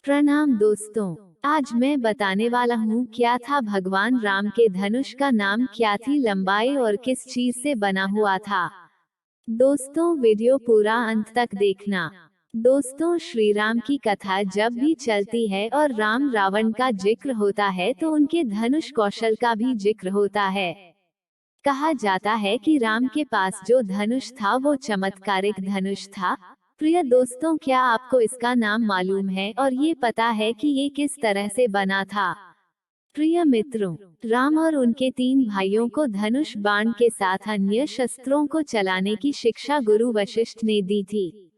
प्रणाम दोस्तों। आज मैं बताने वाला हूँ क्या था भगवान राम के धनुष का नाम, क्या थी लंबाई और किस चीज से बना हुआ था। दोस्तों वीडियो पूरा अंत तक देखना। दोस्तों, श्री राम की कथा जब भी चलती है और राम रावण का जिक्र होता है तो उनके धनुष कौशल का भी जिक्र होता है। कहा जाता है कि राम के पास जो धनुष था वो चमत्कारिक धनुष था। प्रिय दोस्तों, क्या आपको इसका नाम मालूम है और ये पता है कि ये किस तरह से बना था? प्रिय मित्रों, राम और उनके 3 भाइयों को धनुष बाण के साथ अन्य शस्त्रों को चलाने की शिक्षा गुरु वशिष्ठ ने दी थी।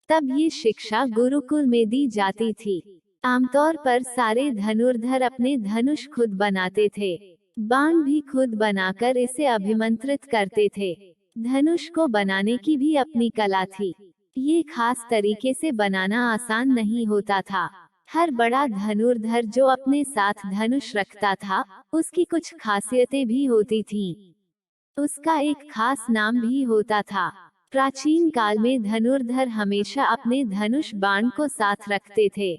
तब ये शिक्षा गुरुकुल में दी जाती थी। आमतौर पर सारे धनुर्धर अपने धनुष खुद बनाते थे। बाण भी खुद बनाकर इसे अभिमंत्रित करते थे। धनुष को बनाने की भी अपनी कला थी। ये खास तरीके से बनाना आसान नहीं होता था। हर बड़ा धनुर्धर जो अपने साथ धनुष रखता था, उसकी कुछ खासियतें भी होती थीं। उसका एक खास नाम भी होता था। प्राचीन काल में धनुर्धर हमेशा अपने धनुष बाण को साथ रखते थे।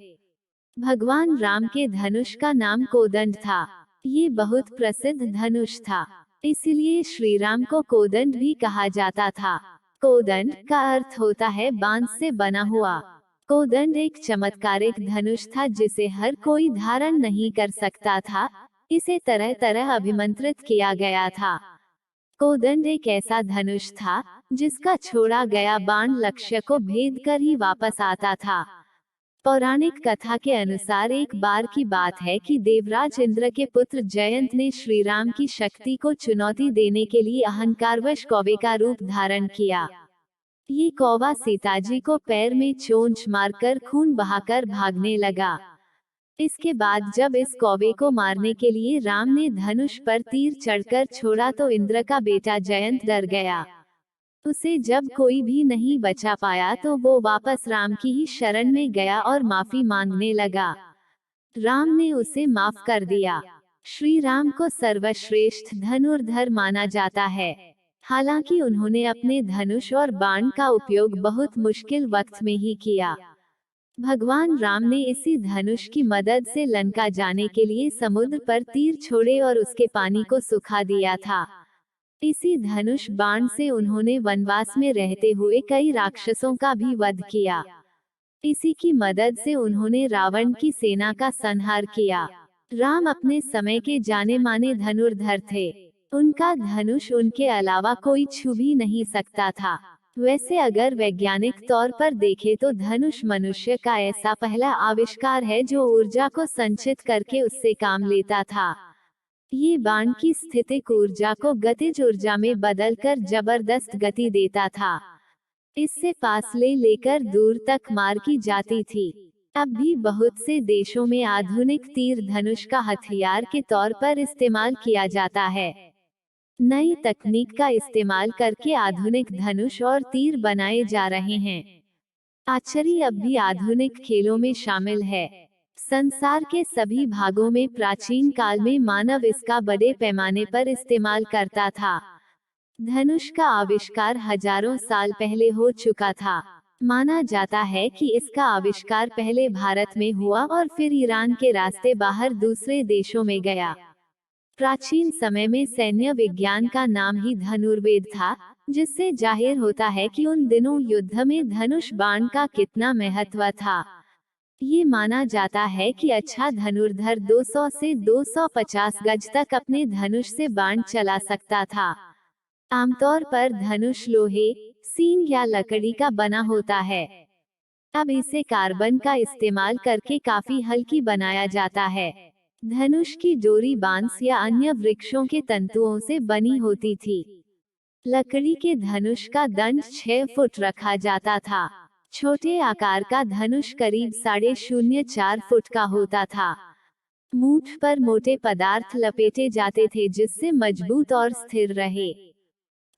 भगवान राम के धनुष का नाम कोदंड था। ये बहुत प्रसिद्ध धनुष था, इसलिए श्री राम को कोदंड भी कहा जाता था। कोदंड का अर्थ होता है बांस से बना हुआ। कोदंड एक चमत्कारिक धनुष था जिसे हर कोई धारण नहीं कर सकता था। इसे तरह तरह अभिमंत्रित किया गया था। कोदंड एक ऐसा धनुष था जिसका छोड़ा गया बाण लक्ष्य को भेद कर ही वापस आता था। पौराणिक कथा के अनुसार एक बार की बात है कि देवराज इंद्र के पुत्र जयंत ने श्री राम की शक्ति को चुनौती देने के लिए अहंकारवश कौवे का रूप धारण किया। ये कौवा सीताजी को पैर में चोंच मारकर खून बहाकर भागने लगा। इसके बाद जब इस कौवे को मारने के लिए राम ने धनुष पर तीर चढ़कर छोड़ा तो इंद्र का बेटा जयंत डर गया। उसे जब कोई भी नहीं बचा पाया तो वो वापस राम की ही शरण में गया और माफी मांगने लगा। राम ने उसे माफ कर दिया। श्री राम को सर्वश्रेष्ठ धनुर्धर माना जाता है। हालांकि उन्होंने अपने धनुष और बाण का उपयोग बहुत मुश्किल वक्त में ही किया। भगवान राम ने इसी धनुष की मदद से लंका जाने के लिए समुद्र पर तीर छोड़े और उसके पानी को सुखा दिया था। इसी धनुष बाण से उन्होंने वनवास में रहते हुए कई राक्षसों का भी वध किया। इसी की मदद से उन्होंने रावण की सेना का संहार किया। राम अपने समय के जाने माने धनुर्धर थे। उनका धनुष उनके अलावा कोई छू भी नहीं सकता था। वैसे अगर वैज्ञानिक तौर पर देखें तो धनुष मनुष्य का ऐसा पहला आविष्कार है जो ऊर्जा को संचित करके उससे काम लेता था। ये बाण की स्थितिक ऊर्जा को गतिज ऊर्जा में बदलकर जबरदस्त गति देता था। इससे फासले लेकर दूर तक मार की जाती थी। अब भी बहुत से देशों में आधुनिक तीर धनुष का हथियार के तौर पर इस्तेमाल किया जाता है। नई तकनीक का इस्तेमाल करके आधुनिक धनुष और तीर बनाए जा रहे हैं। आर्चरी अब भी आधुनिक खेलों में शामिल है। संसार के सभी भागों में प्राचीन काल में मानव इसका बड़े पैमाने पर इस्तेमाल करता था। धनुष का आविष्कार हजारों साल पहले हो चुका था। माना जाता है कि इसका आविष्कार पहले भारत में हुआ और फिर ईरान के रास्ते बाहर दूसरे देशों में गया। प्राचीन समय में सैन्य विज्ञान का नाम ही धनुर्वेद था, जिससे जाहिर होता है कि उन दिनों युद्ध में धनुष बाण का कितना महत्व था। ये माना जाता है कि अच्छा धनुर्धर 200 से 250 गज तक अपने धनुष से बाण चला सकता था। आमतौर पर धनुष लोहे, सींग या लकड़ी का बना होता है। अब इसे कार्बन का इस्तेमाल करके काफी हल्की बनाया जाता है। धनुष की डोरी बांस या अन्य वृक्षों के तंतुओं से बनी होती थी। लकड़ी के धनुष का दंड 6 फुट रखा जाता था। छोटे आकार का धनुष करीब 0.04 फुट का होता था। मूठ पर मोटे पदार्थ लपेटे जाते थे जिससे मजबूत और स्थिर रहे,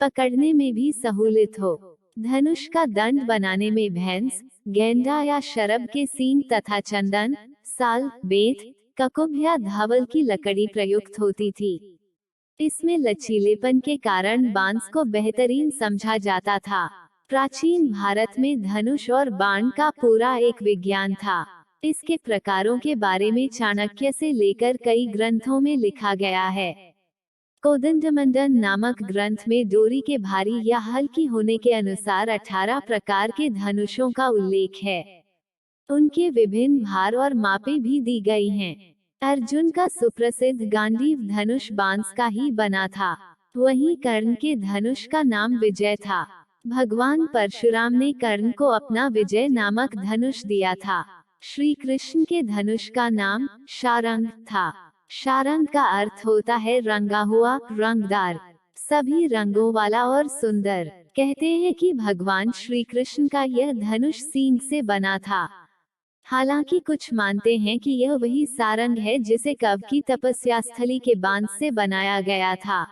पकड़ने में भी सहूलियत हो। धनुष का दंड बनाने में भैंस, गेंडा या शरब के सींग तथा चंदन, साल, बेंत, ककुभ या धावल की लकड़ी प्रयुक्त होती थी। इसमें लचीलेपन के कारण बांस को बेहतरीन समझा जाता था। प्राचीन भारत में धनुष और बाण का पूरा एक विज्ञान था। इसके प्रकारों के बारे में चाणक्य से लेकर कई ग्रंथों में लिखा गया है। कोदंडमंडन नामक ग्रंथ में डोरी के भारी या हल्की होने के अनुसार 18 प्रकार के धनुषों का उल्लेख है। उनके विभिन्न भार और मापें भी दी गई हैं। अर्जुन का सुप्रसिद्ध गांडीव धनुष बांस का ही बना था। वहीं कर्ण के धनुष का नाम विजय था। भगवान परशुराम ने कर्ण को अपना विजय नामक धनुष दिया था। श्री कृष्ण के धनुष का नाम शारंग था। शारंग का अर्थ होता है रंगा हुआ, रंगदार, सभी रंगों वाला और सुंदर। कहते हैं कि भगवान श्री कृष्ण का यह धनुष सींग से बना था। हालांकि कुछ मानते हैं कि यह वही सारंग है जिसे कब की तपस्या स्थली के बांस से बनाया गया था।